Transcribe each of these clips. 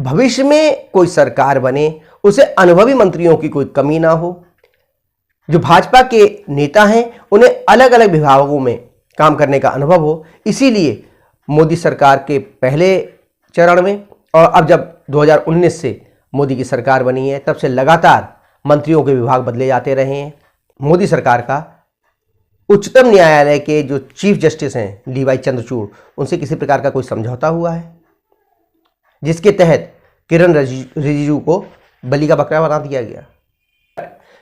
भविष्य में कोई सरकार बने उसे अनुभवी मंत्रियों की कोई कमी ना हो। जो भाजपा के नेता हैं उन्हें अलग अलग विभागों में काम करने का अनुभव हो। इसीलिए मोदी सरकार के पहले चरण में और अब जब 2019 से मोदी की सरकार बनी है तब से लगातार मंत्रियों के विभाग बदले जाते रहे हैं। मोदी सरकार का उच्चतम न्यायालय के जो चीफ जस्टिस हैं डीवाई चंद्रचूड़, उनसे किसी प्रकार का कोई समझौता हुआ है जिसके तहत किरण रिजिजू को बलि का बकरा बना दिया गया।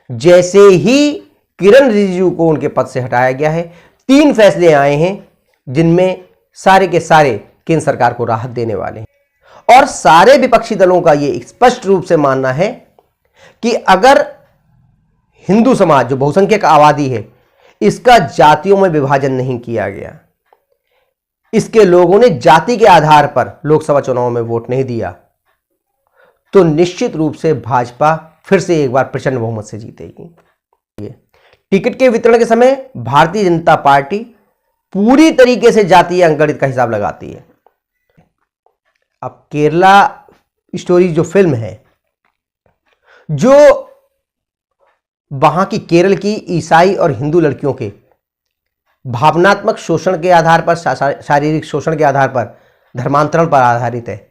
जैसे ही किरण रिजिजू को उनके पद से हटाया गया है, 3 फैसले आए हैं जिनमें सारे के सारे केंद्र सरकार को राहत देने वाले हैं। और सारे विपक्षी दलों का यह स्पष्ट रूप से मानना है कि अगर हिंदू समाज जो बहुसंख्यक आबादी है इसका जातियों में विभाजन नहीं किया गया, इसके लोगों ने जाति के आधार पर लोकसभा चुनाव में वोट नहीं दिया, तो निश्चित रूप से भाजपा फिर से एक बार प्रचंड बहुमत से जीतेगी। टिकट के वितरण के समय भारतीय जनता पार्टी पूरी तरीके से जातीय अंकगणित का हिसाब लगाती है। अब केरला स्टोरी जो फिल्म है, जो वहां की केरल की ईसाई और हिंदू लड़कियों के भावनात्मक शोषण के आधार पर, शारीरिक शोषण के आधार पर, धर्मांतरण पर आधारित है,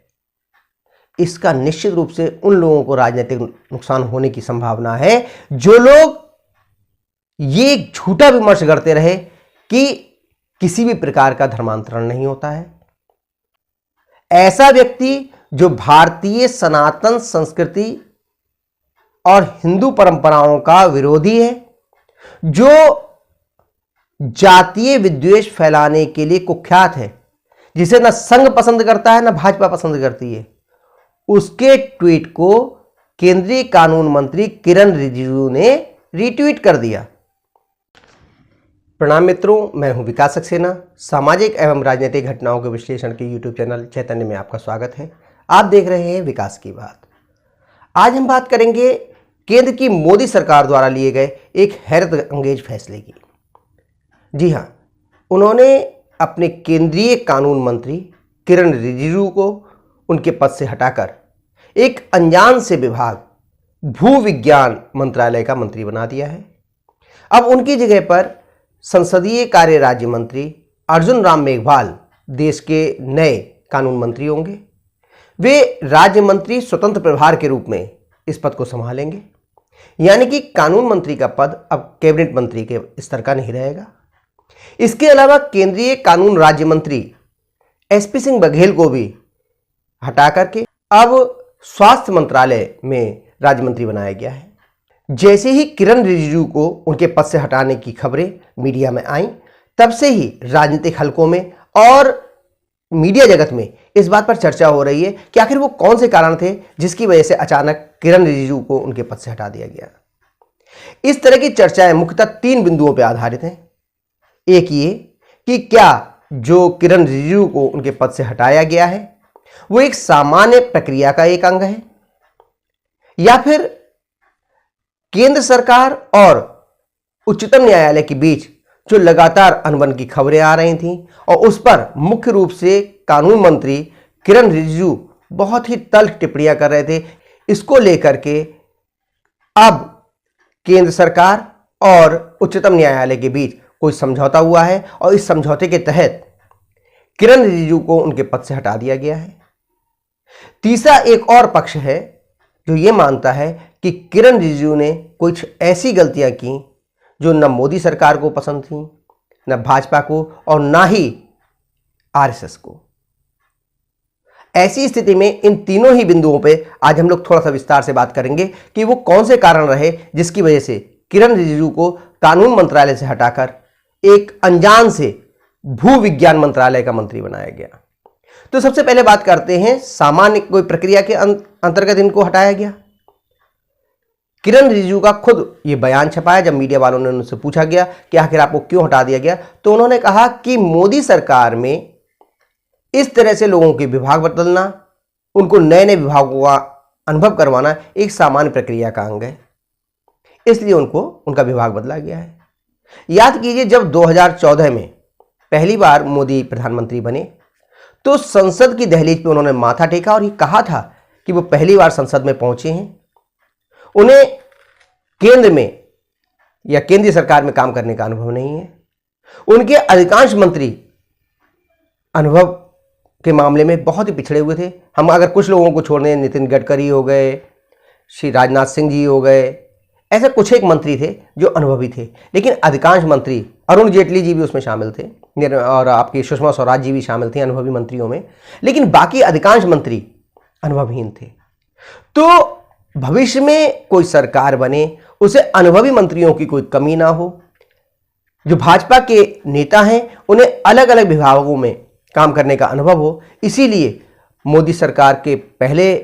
इसका निश्चित रूप से उन लोगों को राजनीतिक नुकसान होने की संभावना है जो लोग ये झूठा विमर्श करते रहे कि किसी भी प्रकार का धर्मांतरण नहीं होता है। ऐसा व्यक्ति जो भारतीय सनातन संस्कृति और हिंदू परंपराओं का विरोधी है, जो जातीय विद्वेष फैलाने के लिए कुख्यात है, जिसे न संघ पसंद करता है न भाजपा पसंद करती है, उसके ट्वीट को केंद्रीय कानून मंत्री किरण रिजिजू ने रीट्वीट कर दिया। प्रणाम मित्रों, मैं हूं विकास सक्सेना। सामाजिक एवं राजनीतिक घटनाओं के विश्लेषण के यूट्यूब चैनल चैतन्य में आपका स्वागत है। आप देख रहे हैं विकास की बात। आज हम बात करेंगे केंद्र की मोदी सरकार द्वारा लिए गए एक हैरत अंगेज फैसले की। जी हां, उन्होंने अपने केंद्रीय कानून मंत्री किरण रिजिजू को उनके पद से हटाकर एक अनजान से विभाग भू विज्ञान मंत्रालय का मंत्री बना दिया है। अब उनकी जगह पर संसदीय कार्य राज्य मंत्री अर्जुन राम मेघवाल देश के नए कानून मंत्री होंगे। वे राज्य मंत्री स्वतंत्र प्रभार के रूप में इस पद को संभालेंगे, यानी कि कानून मंत्री का पद अब कैबिनेट मंत्री के स्तर का नहीं रहेगा। इसके अलावा केंद्रीय कानून राज्य मंत्री एसपी सिंह बघेल को भी हटा करके अब स्वास्थ्य मंत्रालय में राज्य मंत्री बनाया गया है। जैसे ही किरण रिजिजू को उनके पद से हटाने की खबरें मीडिया में आईं, तब से ही राजनीतिक हलकों में और मीडिया जगत में इस बात पर चर्चा हो रही है कि आखिर वो कौन से कारण थे जिसकी वजह से अचानक किरण रिजिजू को उनके पद से हटा दिया गया। इस तरह की चर्चाएं मुख्यतः 3 बिंदुओं पर आधारित हैं। एक ये कि क्या जो किरण रिजिजू को उनके पद से हटाया गया है वो एक सामान्य प्रक्रिया का एक अंग है, या फिर केंद्र सरकार और उच्चतम न्यायालय के बीच जो लगातार अनबन की खबरें आ रही थीं और उस पर मुख्य रूप से कानून मंत्री किरण रिजिजू बहुत ही तल्ख टिप्पणियां कर रहे थे, इसको लेकर के अब केंद्र सरकार और उच्चतम न्यायालय के बीच कोई समझौता हुआ है और इस समझौते के तहत किरण रिजिजू को उनके पद से हटा दिया गया है। तीसरा एक और पक्ष है जो ये मानता है कि किरण रिजिजू ने कुछ ऐसी गलतियां की जो न मोदी सरकार को पसंद थी, न भाजपा को और ना ही आरएसएस को। ऐसी स्थिति में इन तीनों ही बिंदुओं पे आज हम लोग थोड़ा सा विस्तार से बात करेंगे कि वो कौन से कारण रहे जिसकी वजह से किरण रिजिजू को कानून मंत्रालय से हटाकर एक अनजान से भू विज्ञान मंत्रालय का मंत्री बनाया गया। तो सबसे पहले बात करते हैं सामान्य कोई प्रक्रिया के अंतर्गत इनको हटाया गया। किरण रिजिजू का खुद ये बयान छपाया जब मीडिया वालों ने उनसे पूछा गया कि आखिर आपको क्यों हटा दिया गया, तो उन्होंने कहा कि मोदी सरकार में इस तरह से लोगों के विभाग बदलना, उनको नए नए विभागों का अनुभव करवाना एक सामान्य प्रक्रिया का अंग है, इसलिए उनको उनका विभाग बदला गया है। याद कीजिए जब 2014 में पहली बार मोदी प्रधानमंत्री बने तो संसद की दहलीज पे उन्होंने माथा टेका और ये कहा था कि वो पहली बार संसद में पहुंचे हैं, उन्हें केंद्र में या केंद्रीय सरकार में काम करने का अनुभव नहीं है। उनके अधिकांश मंत्री अनुभव के मामले में बहुत ही पिछड़े हुए थे। हम अगर कुछ लोगों को छोड़ दें, नितिन गडकरी हो गए, श्री राजनाथ सिंह जी हो गए, ऐसे कुछ एक मंत्री थे जो अनुभवी थे, लेकिन अधिकांश मंत्री, अरुण जेटली जी भी उसमें शामिल थे और आपकी सुषमा स्वराज जी भी शामिल थे अनुभवी मंत्रियों में, लेकिन बाकी अधिकांश मंत्री अनुभवहीन थे। तो भविष्य में कोई सरकार बने, उसे अनुभवी मंत्रियों की कोई कमी ना हो। जो भाजपा के नेता हैं उन्हें अलग अलग विभागों में काम करने का अनुभव हो। इसीलिए मोदी सरकार के पहले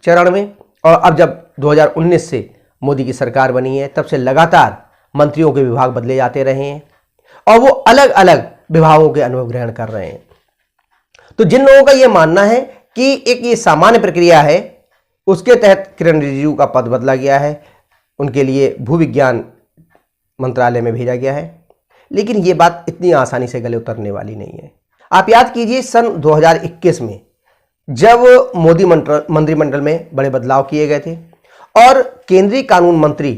चरण में और अब जब 2019 से मोदी की सरकार बनी है, तब से लगातार मंत्रियों के विभाग बदले जाते रहे हैं और वो अलग अलग विभागों के अनुभव ग्रहण कर रहे हैं। तो जिन लोगों का ये मानना है कि एक ये सामान्य प्रक्रिया है, उसके तहत किरण रिजिजू का पद बदला गया है, उनके लिए भूविज्ञान मंत्रालय में भेजा गया है, लेकिन ये बात इतनी आसानी से गले उतरने वाली नहीं है। आप याद कीजिए सन 2021 में जब मोदी मंत्रिमंडल में बड़े बदलाव किए गए थे और केंद्रीय कानून मंत्री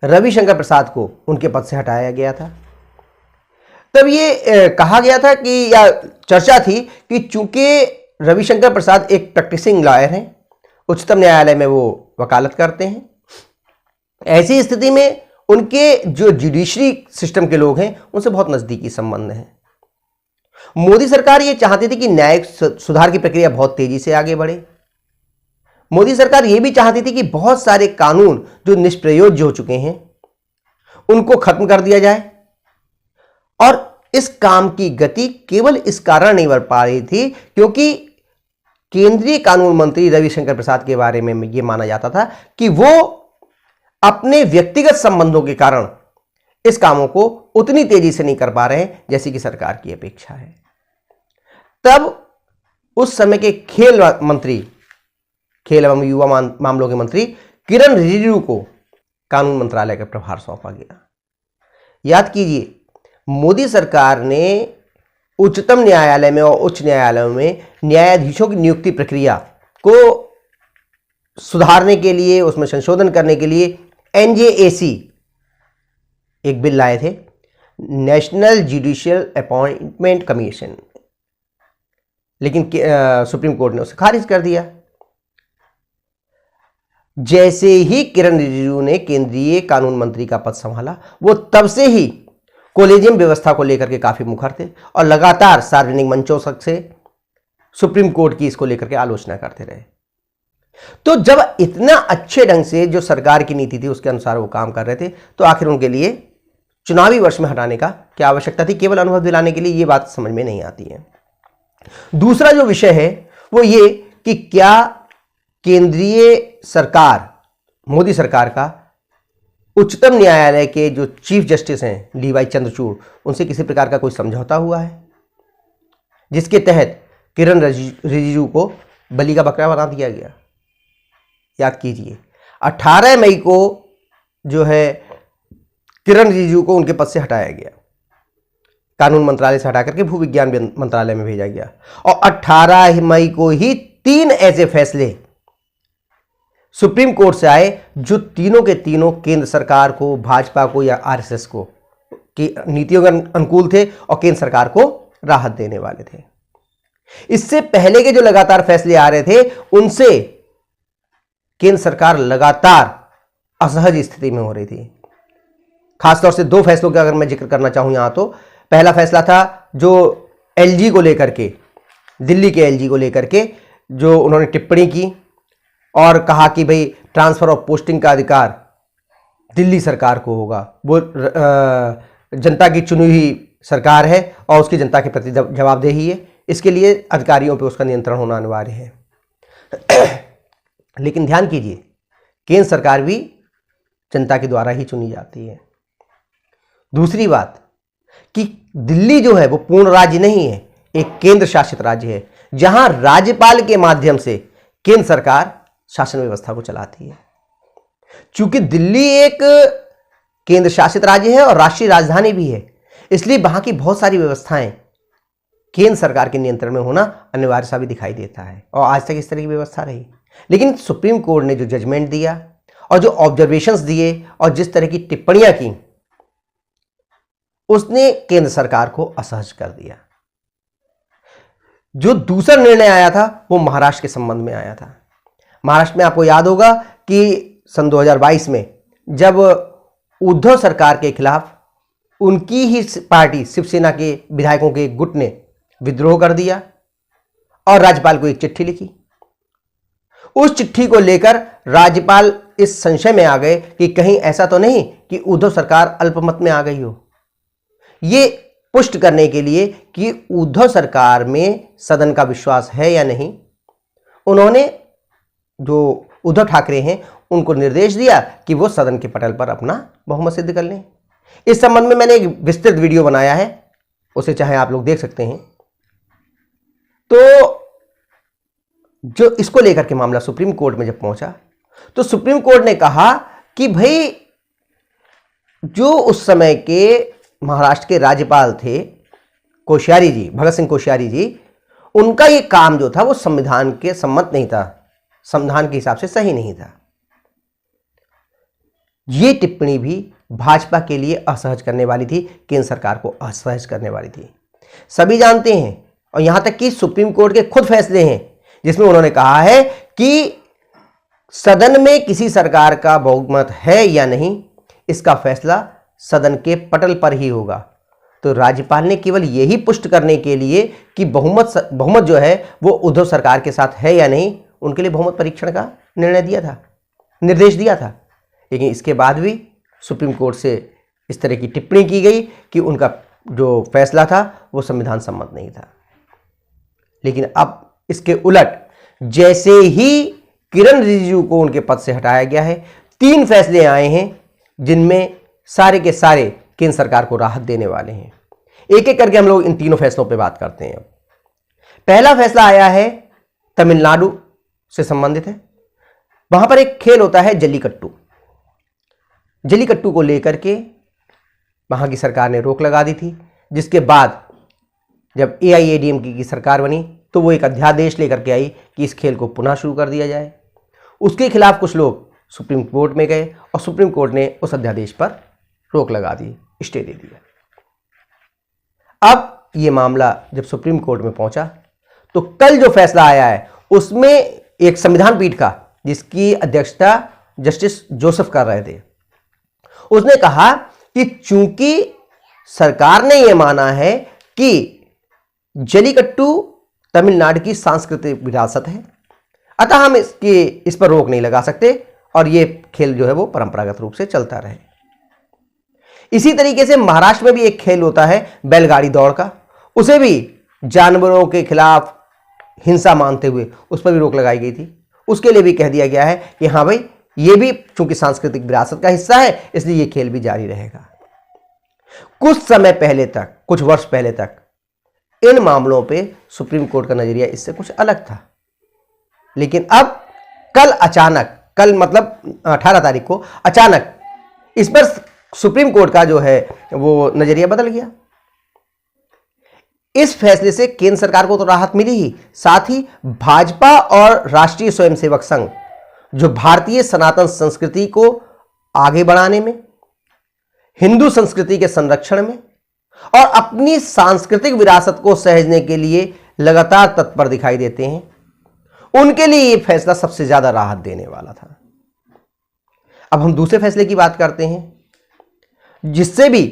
रविशंकर प्रसाद को उनके पद से हटाया गया था, तब ये कहा गया था कि या चर्चा थी कि चूंकि रविशंकर प्रसाद एक प्रैक्टिसिंग लॉयर हैं, उच्चतम न्यायालय में वो वकालत करते हैं, ऐसी स्थिति में उनके जो जुडिशरी सिस्टम के लोग हैं उनसे बहुत नजदीकी संबंध है। मोदी सरकार ये चाहती थी कि न्यायिक सुधार की प्रक्रिया बहुत तेजी से आगे बढ़े। मोदी सरकार ये भी चाहती थी कि बहुत सारे कानून जो निष्प्रयोज्य हो चुके हैं उनको खत्म कर दिया जाए, और इस काम की गति केवल इस कारण नहीं बढ़ पा रही थी क्योंकि केंद्रीय कानून मंत्री रविशंकर प्रसाद के बारे में यह माना जाता था कि वो अपने व्यक्तिगत संबंधों के कारण इस कामों को उतनी तेजी से नहीं कर पा रहे हैं जैसी कि सरकार की अपेक्षा है। तब उस समय के खेल एवं युवा मामलों के मंत्री किरण रिजिजू को कानून मंत्रालय का प्रभार सौंपा गया। याद कीजिए, मोदी सरकार ने उच्चतम न्यायालय में और उच्च न्यायालयों में न्यायाधीशों की नियुक्ति प्रक्रिया को सुधारने के लिए, उसमें संशोधन करने के लिए एनजेएसी एक बिल लाए थे, नेशनल जुडिशियल अपॉइंटमेंट कमीशन, लेकिन सुप्रीम कोर्ट ने उसे खारिज कर दिया। जैसे ही किरण रिजिजू ने केंद्रीय कानून मंत्री का पद संभाला, वो तब से ही कॉलेजियम व्यवस्था को लेकर के काफी मुखर थे और लगातार सार्वजनिक मंचों से सुप्रीम कोर्ट की इसको लेकर के आलोचना करते रहे। तो जब इतना अच्छे ढंग से जो सरकार की नीति थी उसके अनुसार वो काम कर रहे थे, तो आखिर उनके लिए चुनावी वर्ष में हटाने का क्या आवश्यकता थी? केवल अनुभव दिलाने के लिए? ये बात समझ में नहीं आती है। दूसरा जो विषय है वो ये कि क्या केंद्रीय सरकार, मोदी सरकार का उच्चतम न्यायालय के जो चीफ जस्टिस हैं डीवाई चंद्रचूड़, उनसे किसी प्रकार का कोई समझौता हुआ है जिसके तहत किरण रिजिजू को बलि का बकरा बना दिया गया? याद कीजिए, 18 मई को जो है किरण रिजिजू को उनके पद से हटाया गया, कानून मंत्रालय से हटा करके भूविज्ञान मंत्रालय में भेजा गया, और 18 मई को ही 3 ऐसे फैसले सुप्रीम कोर्ट से आए जो तीनों के तीनों केंद्र सरकार को, भाजपा को या आरएसएस को की नीतियों के अनुकूल थे और केंद्र सरकार को राहत देने वाले थे। इससे पहले के जो लगातार फैसले आ रहे थे उनसे केंद्र सरकार लगातार असहज स्थिति में हो रही थी। खासतौर से 2 फैसलों का अगर मैं जिक्र करना चाहूं यहां, तो पहला फैसला था जो एलजी को लेकर के, दिल्ली के एलजी को लेकर के जो उन्होंने टिप्पणी की और कहा कि भाई ट्रांसफर ऑफ पोस्टिंग का अधिकार दिल्ली सरकार को होगा, वो जनता की चुनी हुई सरकार है और उसकी जनता के प्रति जवाबदेही है, इसके लिए अधिकारियों पे उसका नियंत्रण होना अनिवार्य है। लेकिन ध्यान कीजिए, केंद्र सरकार भी जनता के द्वारा ही चुनी जाती है। दूसरी बात कि दिल्ली जो है वो पूर्ण राज्य नहीं है, एक केंद्र शासित राज्य है जहां राज्यपाल के माध्यम से केंद्र सरकार शासन व्यवस्था को चलाती है। चूंकि दिल्ली एक केंद्र शासित राज्य है और राष्ट्रीय राजधानी भी है, इसलिए वहां की बहुत सारी व्यवस्थाएं केंद्र सरकार के नियंत्रण में होना अनिवार्य सा भी दिखाई देता है, और आज तक इस तरह की व्यवस्था रही। लेकिन सुप्रीम कोर्ट ने जो जजमेंट दिया और जो ऑब्जर्वेशंस दिए और जिस तरह की टिप्पणियां की, उसने केंद्र सरकार को असहज कर दिया। जो दूसरा निर्णय आया था वो महाराष्ट्र के संबंध में आया था। महाराष्ट्र में आपको याद होगा कि सन 2022 में जब उद्धव सरकार के खिलाफ उनकी ही पार्टी शिवसेना के विधायकों के गुट ने विद्रोह कर दिया और राज्यपाल को एक चिट्ठी लिखी। उस चिट्ठी को लेकर राज्यपाल इस संशय में आ गए कि कहीं ऐसा तो नहीं कि उद्धव सरकार अल्पमत में आ गई हो। ये पुष्ट करने के लिए कि उद्धव सरकार में सदन का विश्वास है या नहीं, उन्होंने जो उद्धव ठाकरे हैं उनको निर्देश दिया कि वो सदन के पटल पर अपना बहुमत सिद्ध कर लें। इस संबंध में मैंने एक विस्तृत वीडियो बनाया है, उसे चाहे आप लोग देख सकते हैं। तो जो इसको लेकर के मामला सुप्रीम कोर्ट में जब पहुंचा तो सुप्रीम कोर्ट ने कहा कि भाई जो उस समय के महाराष्ट्र के राज्यपाल थे कोश्यारी जी, भगत सिंह कोश्यारी जी, उनका ये काम जो था वो संविधान के सम्मत नहीं था, संविधान के हिसाब से सही नहीं था। ये टिप्पणी भी भाजपा के लिए असहज करने वाली थी, केंद्र सरकार को असहज करने वाली थी। सभी जानते हैं और यहां तक कि सुप्रीम कोर्ट के खुद फैसले हैं जिसमें उन्होंने कहा है कि सदन में किसी सरकार का बहुमत है या नहीं, इसका फैसला सदन के पटल पर ही होगा। तो राज्यपाल ने केवल यही पुष्ट करने के लिए कि बहुमत जो है वो उद्धव सरकार के साथ है या नहीं, उनके लिए बहुमत परीक्षण का निर्णय दिया था, निर्देश दिया था। लेकिन इसके बाद भी सुप्रीम कोर्ट से इस तरह की टिप्पणी की गई कि उनका जो फैसला था वो संविधान सम्मत नहीं था। लेकिन अब इसके उलट जैसे ही किरण रिजिजू को उनके पद से हटाया गया है, 3 फैसले आए हैं जिनमें सारे के सारे केंद्र सरकार को राहत देने वाले हैं। एक एक करके हम लोग इन तीनों फैसलों पे बात करते हैं। पहला फैसला आया है तमिलनाडु से संबंधित है। वहां पर एक खेल होता है जल्लीकट्टू। जल्लीकट्टू को लेकर के वहां की सरकार ने रोक लगा दी थी, जिसके बाद जब AIADMK की सरकार बनी तो वो एक अध्यादेश लेकर के आई कि इस खेल को पुनः शुरू कर दिया जाए। उसके खिलाफ कुछ लोग सुप्रीम कोर्ट में गए और सुप्रीम कोर्ट ने उस अध्यादेश पर रोक लगा दी, स्टे दे दिया। अब ये मामला जब सुप्रीम कोर्ट में पहुंचा तो कल जो फैसला आया है उसमें एक संविधान पीठ का, जिसकी अध्यक्षता जस्टिस जोसेफ कर रहे थे, उसने कहा कि चूंकि सरकार ने यह माना है कि जल्लीकट्टू तमिलनाडु की सांस्कृतिक विरासत है, अतः हम इस पर रोक नहीं लगा सकते और ये खेल जो है वो परंपरागत रूप से चलता रहे। इसी तरीके से महाराष्ट्र में भी एक खेल होता है बैलगाड़ी दौड़ का, उसे भी जानवरों के खिलाफ हिंसा मानते हुए उस पर भी रोक लगाई गई थी। उसके लिए भी कह दिया गया है कि हाँ भाई, ये भी चूंकि सांस्कृतिक विरासत का हिस्सा है इसलिए ये खेल भी जारी रहेगा। कुछ समय पहले तक, कुछ वर्ष पहले तक इन मामलों पे सुप्रीम कोर्ट का नजरिया इससे कुछ अलग था, लेकिन अब कल अचानक, कल मतलब 18 तारीख को अचानक इस पर सुप्रीम कोर्ट का जो है वो नजरिया बदल गया। इस फैसले से केंद्र सरकार को तो राहत मिली ही, साथ ही भाजपा और राष्ट्रीय स्वयंसेवक संघ जो भारतीय सनातन संस्कृति को आगे बढ़ाने में, हिंदू संस्कृति के संरक्षण में और अपनी सांस्कृतिक विरासत को सहेजने के लिए लगातार तत्पर दिखाई देते हैं, उनके लिए यह फैसला सबसे ज्यादा राहत देने वाला था। अब हम दूसरे फैसले की बात करते हैं, जिससे भी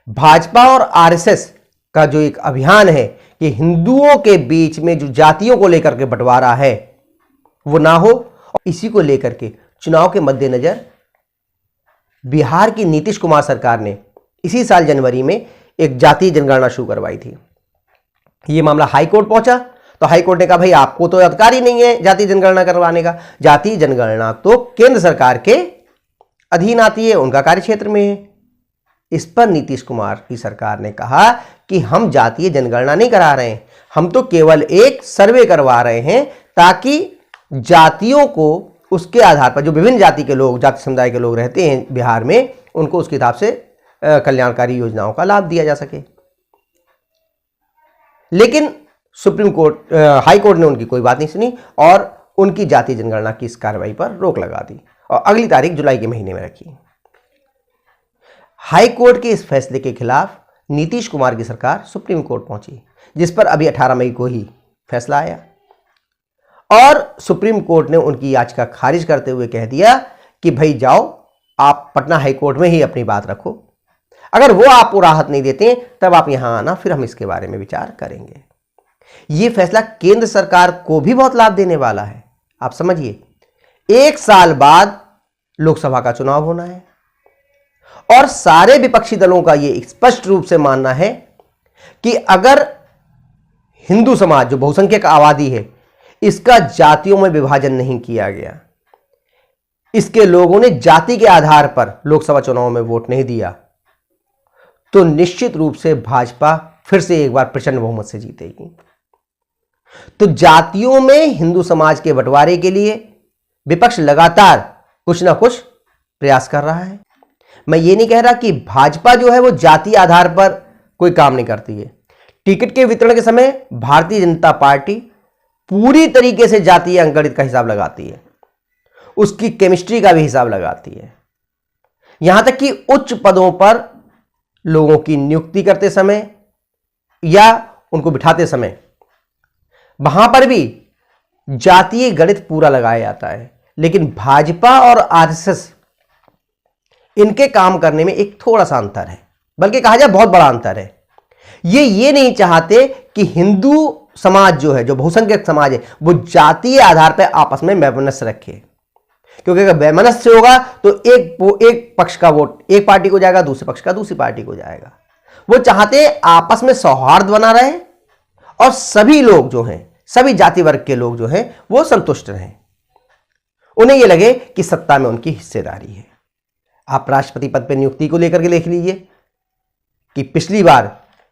भाजपा और RSS का जो एक अभियान है कि हिंदुओं के बीच में जो जातियों को लेकर के बंटवारा है वो ना हो, और इसी को लेकर के चुनाव के मद्देनजर बिहार की नीतीश कुमार सरकार ने इसी साल जनवरी में एक जातीय जनगणना शुरू करवाई थी। ये मामला हाई कोर्ट पहुंचा तो हाई कोर्ट ने कहा भाई आपको तो अधिकार ही नहीं है जातीय जनगणना करवाने का, जातीय जनगणना तो केंद्र सरकार के अधीन आती है, उनका कार्यक्षेत्र में है। इस पर नीतीश कुमार की सरकार ने कहा कि हम जातीय जनगणना नहीं करा रहे हैं, हम तो केवल एक सर्वे करवा रहे हैं ताकि जातियों को उसके आधार पर, जो विभिन्न जाति के लोग, जाति समुदाय के लोग रहते हैं बिहार में, उनको उसके हिसाब से कल्याणकारी योजनाओं का लाभ दिया जा सके। लेकिन सुप्रीम कोर्ट, हाई कोर्ट ने उनकी कोई बात नहीं सुनी और उनकी जातीय जनगणना की इस कार्रवाई पर रोक लगा दी और अगली तारीख जुलाई के महीने में रखी। हाई कोर्ट के इस फैसले के खिलाफ नीतीश कुमार की सरकार सुप्रीम कोर्ट पहुंची, जिस पर अभी 18 मई को ही फैसला आया और सुप्रीम कोर्ट ने उनकी याचिका खारिज करते हुए कह दिया कि भाई जाओ, आप पटना हाई कोर्ट में ही अपनी बात रखो, अगर वो आपको राहत नहीं देते तब आप यहां आना, फिर हम इसके बारे में विचार करेंगे। यह फैसला केंद्र सरकार को भी बहुत लाभ देने वाला है। आप समझिए, 1 साल बाद लोकसभा का चुनाव होना है और सारे विपक्षी दलों का यह स्पष्ट रूप से मानना है कि अगर हिंदू समाज, जो बहुसंख्यक आबादी है, इसका जातियों में विभाजन नहीं किया गया, इसके लोगों ने जाति के आधार पर लोकसभा चुनाव में वोट नहीं दिया, तो निश्चित रूप से भाजपा फिर से एक बार प्रचंड बहुमत से जीतेगी। तो जातियों में हिंदू समाज के बंटवारे के लिए विपक्ष लगातार कुछ ना कुछ प्रयास कर रहा है। मैं ये नहीं कह रहा कि भाजपा जो है वो जाति आधार पर कोई काम नहीं करती है। टिकट के वितरण के समय भारतीय जनता पार्टी पूरी तरीके से जातीय अंकगणित का हिसाब लगाती है, उसकी केमिस्ट्री का भी हिसाब लगाती है। यहां तक कि उच्च पदों पर लोगों की नियुक्ति करते समय या उनको बिठाते समय वहां पर भी जातीय गणित पूरा लगाया जाता है। लेकिन भाजपा और आरएसएस, इनके काम करने में एक थोड़ा सा अंतर है, बल्कि कहा जाए बहुत बड़ा अंतर है। ये नहीं चाहते कि हिंदू समाज जो है, जो बहुसंख्यक समाज है, वो जातीय आधार पर आपस में वैमनस्य रखे, क्योंकि अगर वैमनस्य होगा तो एक पक्ष का वोट एक पार्टी को जाएगा, दूसरे पक्ष का दूसरी पार्टी को जाएगा। वो चाहते आपस में सौहार्द बना रहे और सभी लोग जो हैं, सभी जाति वर्ग के लोग जो हैं, वो संतुष्ट रहें, उन्हें यह लगे कि सत्ता में उनकी हिस्सेदारी है। आप राष्ट्रपति पद पर नियुक्ति को लेकर के देख लीजिए कि पिछली बार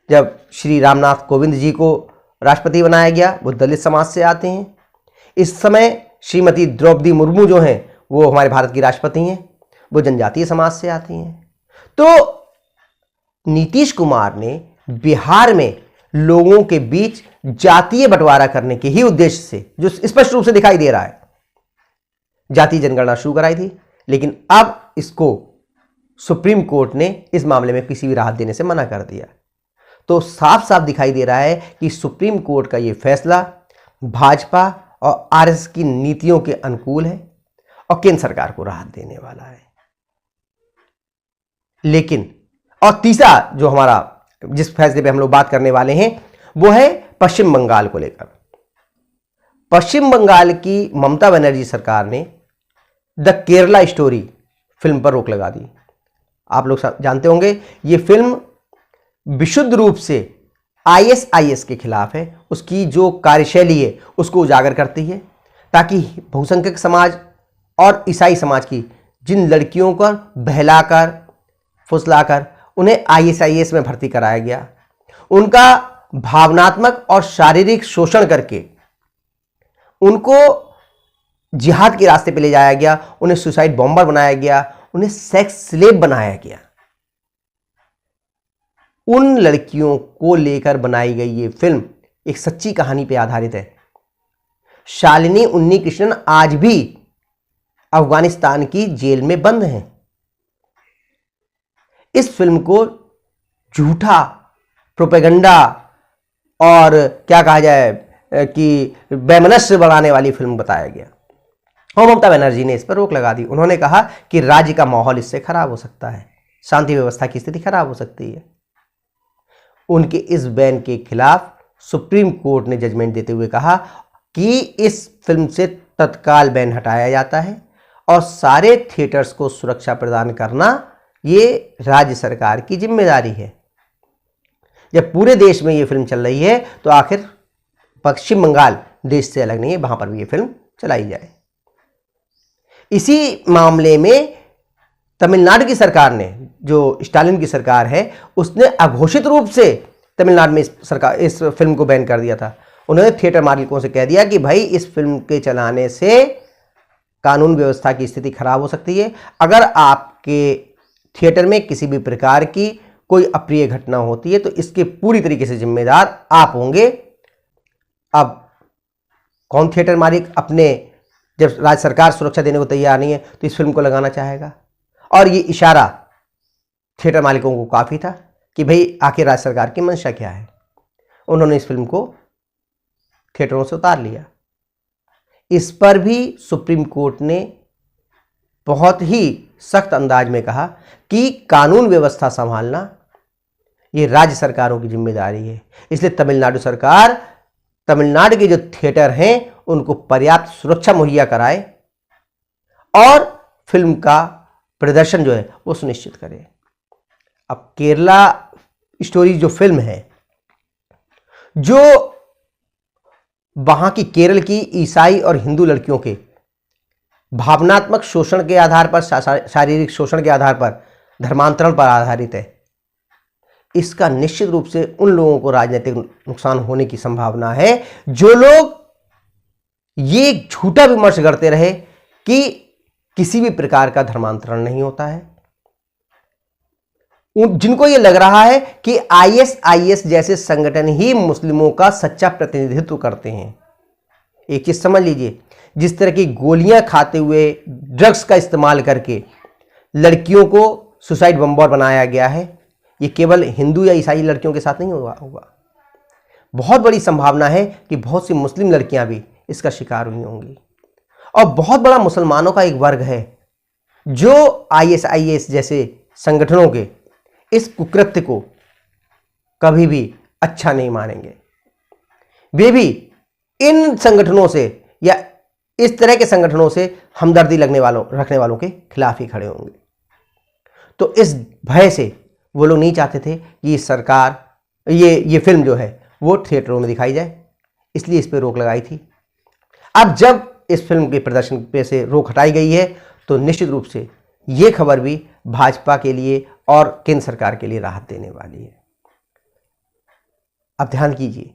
जब श्री रामनाथ कोविंद जी को राष्ट्रपति बनाया गया, वो दलित समाज से आते हैं। इस समय श्रीमती द्रौपदी मुर्मू जो हैं, वो हमारे भारत की राष्ट्रपति हैं, वो जनजातीय समाज से आती हैं। तो नीतीश कुमार ने बिहार में लोगों के बीच जातीय बंटवारा करने के ही उद्देश्य से, जो स्पष्ट रूप से दिखाई दे रहा है, जातीय जनगणना शुरू कराई थी। लेकिन अब इसको सुप्रीम कोर्ट ने इस मामले में किसी भी राहत देने से मना कर दिया। तो साफ साफ दिखाई दे रहा है कि सुप्रीम कोर्ट का यह फैसला भाजपा और आरएसएस की नीतियों के अनुकूल है और केंद्र सरकार को राहत देने वाला है। लेकिन और तीसरा जो हमारा, जिस फैसले पे हम लोग बात करने वाले हैं, वो है पश्चिम बंगाल को लेकर। पश्चिम बंगाल की ममता बनर्जी सरकार ने द केरला स्टोरी फिल्म पर रोक लगा दी। आप लोग जानते होंगे, ये फिल्म विशुद्ध रूप से आईएसआईएस के खिलाफ है, उसकी जो कार्यशैली है उसको उजागर करती है, ताकि बहुसंख्यक समाज और ईसाई समाज की जिन लड़कियों को बहलाकर फुसलाकर उन्हें आईएसआईएस में भर्ती कराया गया, उनका भावनात्मक और शारीरिक शोषण करके उनको जिहाद के रास्ते पे ले जाया गया, उन्हें सुसाइड बॉम्बर बनाया गया, उन्हें सेक्स स्लेव बनाया गया। उन लड़कियों को लेकर बनाई गई ये फिल्म एक सच्ची कहानी पे आधारित है। शालिनी उन्नीकृष्णन आज भी अफगानिस्तान की जेल में बंद हैं। इस फिल्म को झूठा प्रोपेगेंडा और क्या कहा जाए कि वैमनस्य बढ़ाने वाली फिल्म बताया गया और ममता बनर्जी ने इस पर रोक लगा दी। उन्होंने कहा कि राज्य का माहौल इससे खराब हो सकता है, शांति व्यवस्था की स्थिति खराब हो सकती है। उनके इस बैन के खिलाफ सुप्रीम कोर्ट ने जजमेंट देते हुए कहा कि इस फिल्म से तत्काल बैन हटाया जाता है और सारे थिएटर्स को सुरक्षा प्रदान करना ये राज्य सरकार की जिम्मेदारी है। जब पूरे देश में ये फिल्म चल रही है तो आखिर पश्चिम बंगाल देश से अलग नहीं है, वहां पर भी ये फिल्म चलाई जाए। इसी मामले में तमिलनाडु की सरकार ने, जो स्टालिन की सरकार है, उसने अघोषित रूप से तमिलनाडु में इस फिल्म को बैन कर दिया था। उन्होंने थिएटर मालिकों से कह दिया कि भाई इस फिल्म के चलाने से कानून व्यवस्था की स्थिति खराब हो सकती है। अगर आपके थिएटर में किसी भी प्रकार की कोई अप्रिय घटना होती है तो इसके पूरी तरीके से जिम्मेदार आप होंगे। अब कौन थिएटर मालिक अपने जब राज्य सरकार सुरक्षा देने को तैयार नहीं है तो इस फिल्म को लगाना चाहेगा। और ये इशारा थिएटर मालिकों को काफ़ी था कि भाई आखिर राज्य सरकार की मंशा क्या है। उन्होंने इस फिल्म को थिएटरों से उतार लिया। इस पर भी सुप्रीम कोर्ट ने बहुत ही सख्त अंदाज में कहा कि कानून व्यवस्था संभालना ये राज्य सरकारों की जिम्मेदारी है, इसलिए तमिलनाडु सरकार तमिलनाडु के जो थिएटर हैं उनको पर्याप्त सुरक्षा मुहैया कराए और फिल्म का प्रदर्शन जो है वो सुनिश्चित करे। अब केरला स्टोरी जो फिल्म है, जो वहां की केरल की ईसाई और हिंदू लड़कियों के भावनात्मक शोषण के आधार पर, शारीरिक शोषण के आधार पर, धर्मांतरण पर आधारित है, इसका निश्चित रूप से उन लोगों को राजनीतिक नुकसान होने की संभावना है जो लोग ये झूठा विमर्श करते रहे कि किसी भी प्रकार का धर्मांतरण नहीं होता है। जिनको ये लग रहा है कि आईएसआईएस जैसे संगठन ही मुस्लिमों का सच्चा प्रतिनिधित्व करते हैं। एक चीज समझ लीजिए, जिस तरह की गोलियां खाते हुए, ड्रग्स का इस्तेमाल करके लड़कियों को सुसाइड बम्बर बनाया गया है, ये केवल हिंदू या ईसाई लड़कियों के साथ नहीं होगा। बहुत बड़ी संभावना है कि बहुत सी मुस्लिम लड़कियां भी इसका शिकार हुई होंगी। और बहुत बड़ा मुसलमानों का एक वर्ग है जो आईएसआईएस जैसे संगठनों के इस कुकृत्य को कभी भी अच्छा नहीं मानेंगे। वे भी इन संगठनों से या इस तरह के संगठनों से हमदर्दी रखने वालों के खिलाफ ही खड़े होंगे। तो इस भय से वो लोग नहीं चाहते थे कि सरकार ये फिल्म जो है वो थिएटरों में दिखाई जाए, इसलिए इस पर रोक लगाई थी। अब जब इस फिल्म के प्रदर्शन पे से रोक हटाई गई है तो निश्चित रूप से ये खबर भी भाजपा के लिए और केंद्र सरकार के लिए राहत देने वाली है। अब ध्यान कीजिए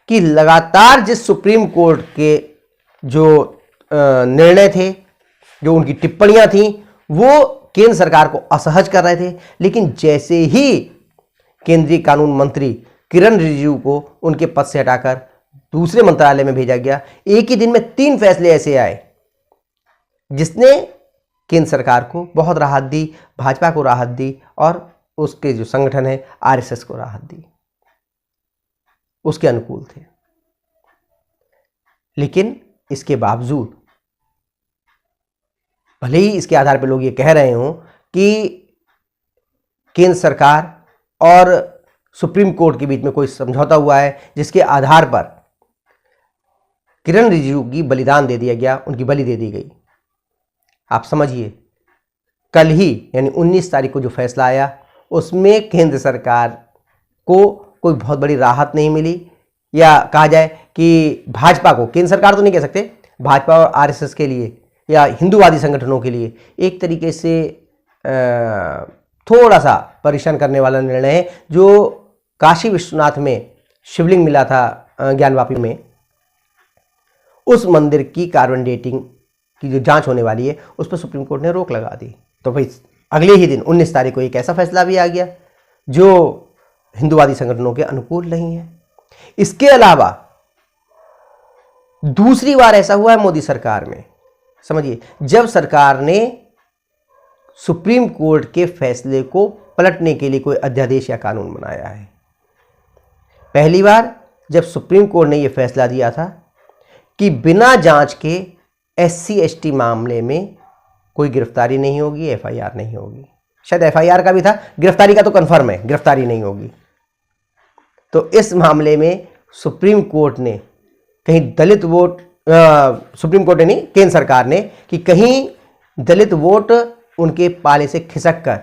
कि लगातार जिस सुप्रीम कोर्ट के जो निर्णय थे, जो उनकी टिप्पणियां थीं, वो केंद्र सरकार को असहज कर रहे थे, लेकिन जैसे ही केंद्रीय कानून मंत्री किरण रिजिजू को उनके पद से हटाकर दूसरे मंत्रालय में भेजा गया, एक ही दिन में 3 फैसले ऐसे आए जिसने केंद्र सरकार को बहुत राहत दी, भाजपा को राहत दी और उसके जो संगठन है आरएसएस को राहत दी, उसके अनुकूल थे। लेकिन इसके बावजूद भले ही इसके आधार पर लोग ये कह रहे हों कि केंद्र सरकार और सुप्रीम कोर्ट के बीच में कोई समझौता हुआ है जिसके आधार पर किरण रिजिजू की बलिदान दे दिया गया, उनकी बलि दे दी गई। आप समझिए, कल ही यानी 19 तारीख को जो फैसला आया उसमें केंद्र सरकार को कोई बहुत बड़ी राहत नहीं मिली, या कहा जाए कि भाजपा को, केंद्र सरकार तो नहीं कह सकते, भाजपा और आरएसएस के लिए या हिंदूवादी संगठनों के लिए एक तरीके से थोड़ा सा परेशान करने वाला निर्णय है। जो काशी विश्वनाथ में शिवलिंग मिला था ज्ञानवापी में, उस मंदिर की कार्बन डेटिंग की जो जांच होने वाली है उस पर सुप्रीम कोर्ट ने रोक लगा दी। तो भाई अगले ही दिन 19 तारीख को एक ऐसा फैसला भी आ गया जो हिंदूवादी संगठनों के अनुकूल नहीं है। इसके अलावा दूसरी बार ऐसा हुआ है मोदी सरकार में। समझिए, जब सरकार ने सुप्रीम कोर्ट के फैसले को पलटने के लिए कोई अध्यादेश या कानून बनाया है। पहली बार जब सुप्रीम कोर्ट ने यह फैसला दिया था कि बिना जांच के एससी एसटी मामले में कोई गिरफ्तारी नहीं होगी, एफआईआर नहीं होगी। शायद एफआईआर का भी था, गिरफ्तारी का तो कंफर्म है, गिरफ्तारी नहीं होगी। तो इस मामले में सुप्रीम कोर्ट ने कहीं दलित वोट, सुप्रीम कोर्ट ने नहीं, केंद्र सरकार ने, कि कहीं दलित वोट उनके पाले से खिसक कर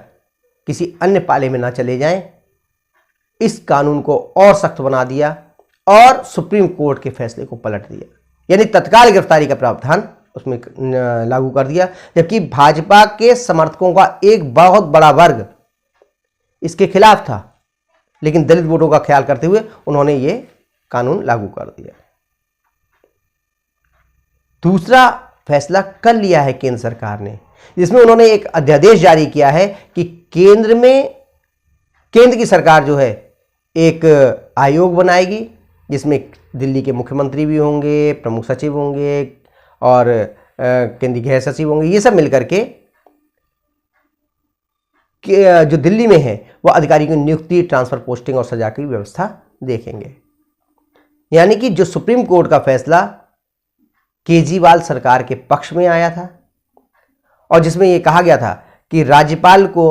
किसी अन्य पाले में ना चले जाएं, इस कानून को और सख्त बना दिया और सुप्रीम कोर्ट के फैसले को पलट दिया। यानी तत्काल गिरफ्तारी का प्रावधान उसमें लागू कर दिया, जबकि भाजपा के समर्थकों का एक बहुत बड़ा वर्ग इसके खिलाफ था, लेकिन दलित वोटों का ख्याल करते हुए उन्होंने ये कानून लागू कर दिया। दूसरा फैसला कल लिया है केंद्र सरकार ने, जिसमें उन्होंने एक अध्यादेश जारी किया है कि केंद्र की सरकार जो है एक आयोग बनाएगी जिसमें दिल्ली के मुख्यमंत्री भी होंगे, प्रमुख सचिव होंगे और केंद्रीय गृह सचिव होंगे, ये सब मिलकर के जो दिल्ली में है वो अधिकारी की नियुक्ति, ट्रांसफर, पोस्टिंग और सजा की व्यवस्था देखेंगे। यानी कि जो सुप्रीम कोर्ट का फैसला केजरीवाल सरकार के पक्ष में आया था और जिसमें ये कहा गया था कि राज्यपाल को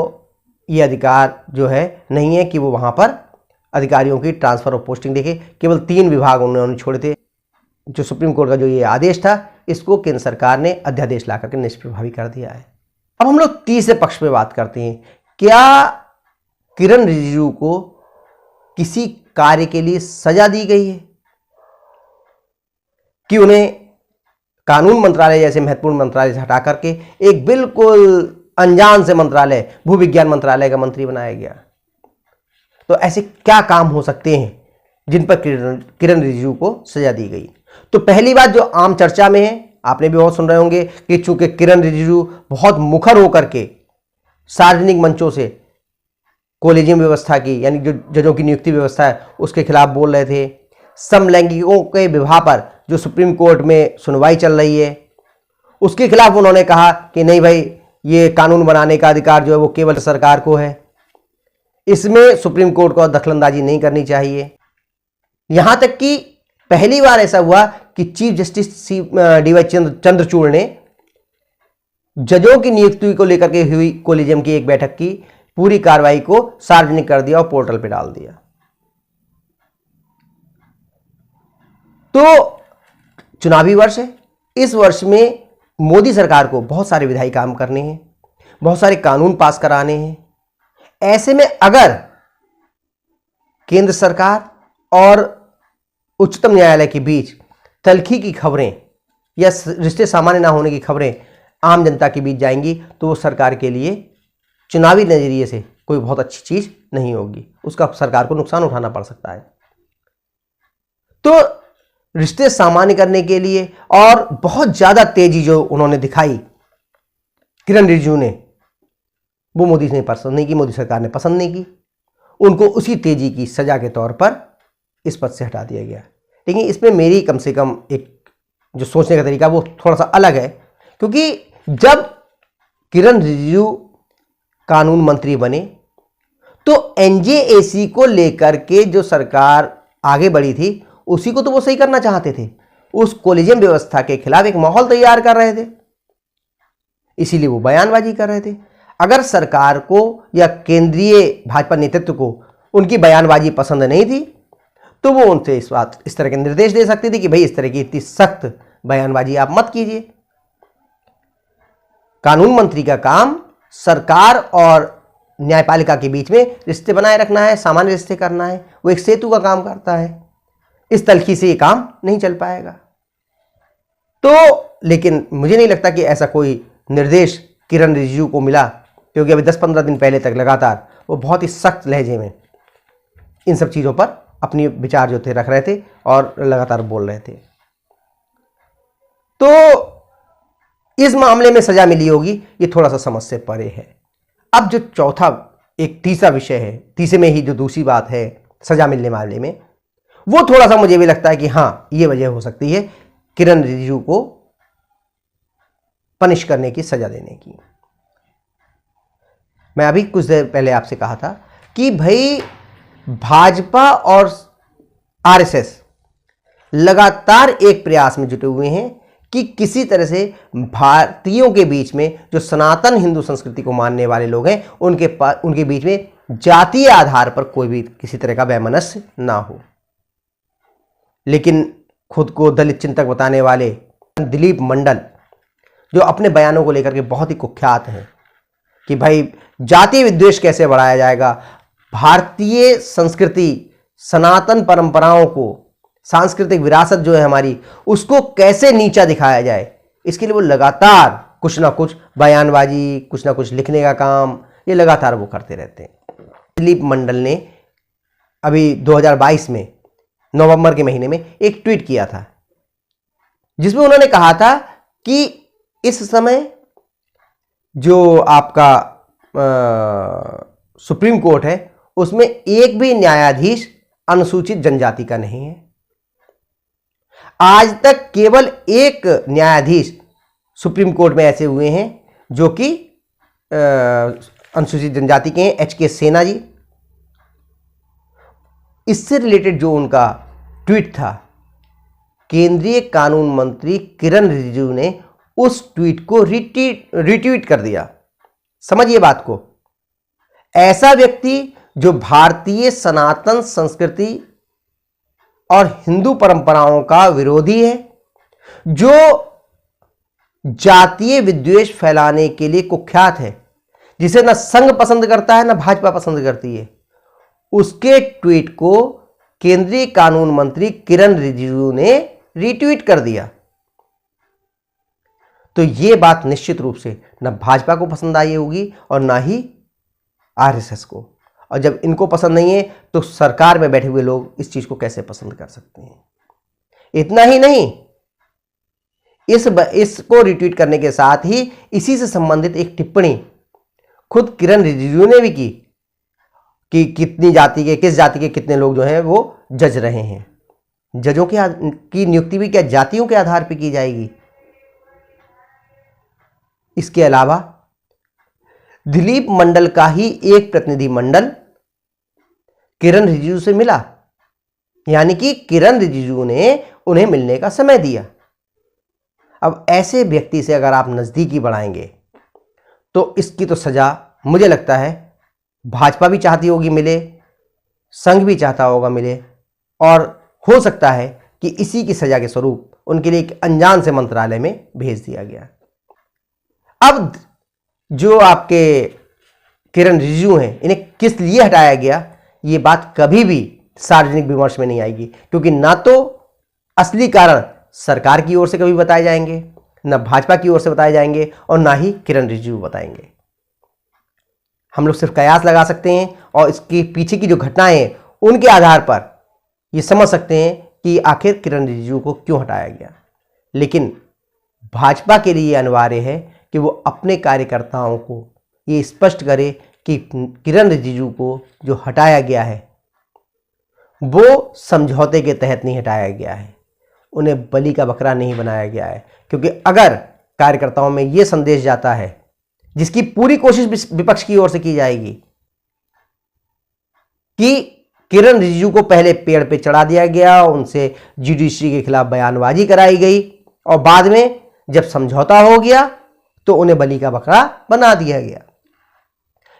ये अधिकार जो है नहीं है कि वो वहां पर अधिकारियों की ट्रांसफर और पोस्टिंग देखे, केवल 3 विभाग उन्होंने छोड़े थे। जो सुप्रीम कोर्ट का जो ये आदेश था, इसको केंद्र सरकार ने अध्यादेश ला करके निष्प्रभावी कर दिया है। अब हम लोग तीसरे पक्ष पे बात करते हैं। क्या किरण रिजिजू को किसी कार्य के लिए सजा दी गई है कि उन्हें कानून मंत्रालय जैसे महत्वपूर्ण मंत्रालय से हटा करके एक बिल्कुल अनजान से मंत्रालय, भूविज्ञान मंत्रालय का मंत्री बनाया गया? तो ऐसे क्या काम हो सकते हैं जिन पर किरण रिजिजू को सजा दी गई? तो पहली बात जो आम चर्चा में है, आपने भी बहुत सुन रहे होंगे कि चूंकि किरण रिजिजू बहुत मुखर होकर के सार्वजनिक मंचों से कॉलेजियम व्यवस्था की, यानी जो जजों की नियुक्ति व्यवस्था है, उसके खिलाफ बोल रहे थे। समलैंगिकों के विवाह पर जो सुप्रीम कोर्ट में सुनवाई चल रही है, उसके खिलाफ उन्होंने कहा कि नहीं भाई, ये कानून बनाने का अधिकार जो है वो केवल सरकार को है, इसमें सुप्रीम कोर्ट को दखलंदाजी नहीं करनी चाहिए। यहां तक कि पहली बार ऐसा हुआ कि चीफ जस्टिस डी.वाई. चंद्रचूड़ ने जजों की नियुक्ति को लेकर के हुई कॉलेजियम की एक बैठक की पूरी कार्रवाई को सार्वजनिक कर दिया और पोर्टल पे डाल दिया। तो चुनावी वर्ष है, इस वर्ष में मोदी सरकार को बहुत सारे विधायी काम करने हैं, बहुत सारे कानून पास कराने हैं। ऐसे में अगर केंद्र सरकार और उच्चतम न्यायालय के बीच तल्खी की खबरें या रिश्ते सामान्य ना होने की खबरें आम जनता के बीच जाएंगी, तो वो सरकार के लिए चुनावी नजरिए से कोई बहुत अच्छी चीज नहीं होगी, उसका सरकार को नुकसान उठाना पड़ सकता है। तो रिश्ते सामान्य करने के लिए और बहुत ज्यादा तेजी जो उन्होंने दिखाई किरण रिजिजू ने, वो मोदी ने पसंद नहीं की, मोदी सरकार ने पसंद नहीं की। उनको उसी तेजी की सजा के तौर पर इस पद से हटा दिया गया। लेकिन इसमें मेरी कम से कम एक जो सोचने का तरीका वो थोड़ा सा अलग है, क्योंकि जब किरण रिजिजू कानून मंत्री बने तो एनजेएसी को लेकर के जो सरकार आगे बढ़ी थी, उसी को तो वो सही करना चाहते थे। उस कॉलेजियम व्यवस्था के खिलाफ एक माहौल तैयार कर रहे थे, इसीलिए वो बयानबाजी कर रहे थे। अगर सरकार को या केंद्रीय भाजपा नेतृत्व को उनकी बयानबाजी पसंद नहीं थी, तो वो उनसे इस तरह के निर्देश दे सकती थी कि भाई इस तरह की इतनी सख्त बयानबाजी आप मत कीजिए। कानून मंत्री का काम सरकार और न्यायपालिका के बीच में रिश्ते बनाए रखना है, सामान्य रिश्ते करना है, वो एक सेतु का काम करता है। इस तलखी से ये काम नहीं चल पाएगा। तो लेकिन मुझे नहीं लगता कि ऐसा कोई निर्देश किरण रिजिजू को मिला, क्योंकि अभी 10-15 दिन पहले तक लगातार वो बहुत ही सख्त लहजे में इन सब चीज़ों पर अपनी विचार जो थे रख रहे थे और लगातार बोल रहे थे। तो इस मामले में सजा मिली होगी, ये थोड़ा सा समझ से परे है। अब जो चौथा एक तीसरा विषय है, तीसरे में ही जो दूसरी बात है सजा मिलने मामले में, वो थोड़ा सा मुझे भी लगता है कि हाँ, ये वजह हो सकती है किरण रिजिजू को पनिश करने की, सजा देने की। मैं अभी कुछ देर पहले आपसे कहा था कि भाई भाजपा और आरएसएस लगातार एक प्रयास में जुटे हुए हैं कि किसी तरह से भारतीयों के बीच में जो सनातन हिंदू संस्कृति को मानने वाले लोग हैं, उनके बीच में जातीय आधार पर कोई भी किसी तरह का वैमनस्य ना हो। लेकिन खुद को दलित चिंतक बताने वाले दिलीप मंडल, जो अपने बयानों को लेकर के बहुत ही कुख्यात हैं कि भाई जातीय विद्वेष कैसे बढ़ाया जाएगा, भारतीय संस्कृति, सनातन परंपराओं को, सांस्कृतिक विरासत जो है हमारी, उसको कैसे नीचा दिखाया जाए, इसके लिए वो लगातार कुछ ना कुछ बयानबाजी, कुछ ना कुछ लिखने का काम, ये लगातार वो करते रहते हैं। दिलीप मंडल ने अभी 2022 में नवंबर के महीने में एक ट्वीट किया था, जिसमें उन्होंने कहा था कि इस समय जो आपका सुप्रीम कोर्ट है, उसमें एक भी न्यायाधीश अनुसूचित जनजाति का नहीं है। आज तक केवल एक न्यायाधीश सुप्रीम कोर्ट में ऐसे हुए हैं जो कि अनुसूचित जनजाति के हैं, HK सेना जी। इससे रिलेटेड जो उनका ट्वीट था, केंद्रीय कानून मंत्री किरण रिजिजू ने उस ट्वीट को रिट्वीट कर दिया। समझिए बात को। ऐसा व्यक्ति जो भारतीय सनातन संस्कृति और हिंदू परंपराओं का विरोधी है, जो जातीय विद्वेष फैलाने के लिए कुख्यात है, जिसे ना संघ पसंद करता है ना भाजपा पसंद करती है, उसके ट्वीट को केंद्रीय कानून मंत्री किरण रिजिजू ने रिट्वीट कर दिया। तो यह बात निश्चित रूप से ना भाजपा को पसंद आई होगी और ना ही RSS को। और जब इनको पसंद नहीं है तो सरकार में बैठे हुए लोग इस चीज को कैसे पसंद कर सकते हैं। इतना ही नहीं, इसको रिट्वीट करने के साथ ही इसी से संबंधित एक टिप्पणी खुद किरण रिजिजू ने भी की कि किस जाति के कितने लोग जो हैं वो जज रहे हैं। जजों की नियुक्ति भी क्या जातियों के आधार पर की जाएगी? इसके अलावा दिलीप मंडल का ही एक प्रतिनिधि मंडल किरण रिजिजू से मिला, यानी कि किरण रिजिजू ने उन्हें मिलने का समय दिया। अब ऐसे व्यक्ति से अगर आप नजदीकी बढ़ाएंगे तो इसकी तो सजा मुझे लगता है भाजपा भी चाहती होगी मिले, संघ भी चाहता होगा मिले, और हो सकता है कि इसी की सजा के स्वरूप उनके लिए एक अनजान से मंत्रालय में भेज दिया गया। अब जो आपके किरण रिजिजू हैं, इन्हें किस लिए हटाया गया, ये बात कभी भी सार्वजनिक विमर्श में नहीं आएगी, क्योंकि ना तो असली कारण सरकार की ओर से कभी बताए जाएंगे, ना भाजपा की ओर से बताए जाएंगे, और ना ही किरण रिजिजू बताएंगे। हम लोग सिर्फ कयास लगा सकते हैं और इसके पीछे की जो घटनाएं हैं उनके आधार पर ये समझ सकते हैं कि आखिर किरण रिजिजू को क्यों हटाया गया। लेकिन भाजपा के लिए अनिवार्य है कि वो अपने कार्यकर्ताओं को ये स्पष्ट करे कि किरण रिजिजू को जो हटाया गया है वो समझौते के तहत नहीं हटाया गया है, उन्हें बलि का बकरा नहीं बनाया गया है। क्योंकि अगर कार्यकर्ताओं में ये संदेश जाता है, जिसकी पूरी कोशिश विपक्ष की ओर से की जाएगी, कि किरण रिजिजू को पहले पेड़ पे चढ़ा दिया गया, उनसे जुडिशरी के खिलाफ बयानबाजी कराई गई, और बाद में जब समझौता हो गया तो उन्हें बलि का बकरा बना दिया गया।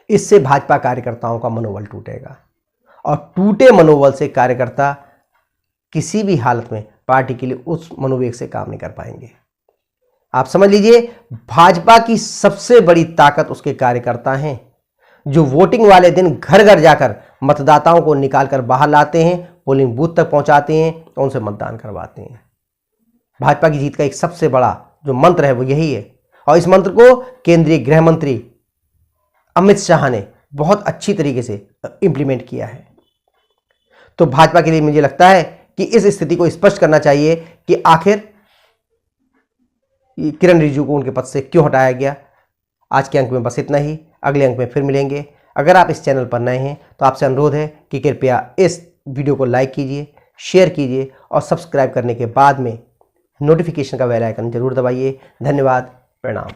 इससे भाजपा कार्यकर्ताओं का मनोबल टूटेगा, और टूटे मनोबल से कार्यकर्ता किसी भी हालत में पार्टी के लिए उस मनोवेग से काम नहीं कर पाएंगे। आप समझ लीजिए, भाजपा की सबसे बड़ी ताकत उसके कार्यकर्ता हैं, जो वोटिंग वाले दिन घर घर जाकर मतदाताओं को निकालकर बाहर लाते हैं, पोलिंग बूथ तक पहुंचाते हैं और उनसे मतदान करवाते हैं। भाजपा की जीत का एक सबसे बड़ा जो मंत्र है वो यही है, और इस मंत्र को केंद्रीय गृह मंत्री अमित शाह ने बहुत अच्छी तरीके से इंप्लीमेंट किया है। तो भाजपा के लिए मुझे लगता है कि इस स्थिति को स्पष्ट करना चाहिए कि आखिर किरण रिजिजू को उनके पद से क्यों हटाया गया। आज के अंक में बस इतना ही, अगले अंक में फिर मिलेंगे। अगर आप इस चैनल पर नए हैं तो आपसे अनुरोध है कि कृपया इस वीडियो को लाइक कीजिए, शेयर कीजिए, और सब्सक्राइब करने के बाद में नोटिफिकेशन का बेल आइकन जरूर दबाइए। धन्यवाद, प्रणाम।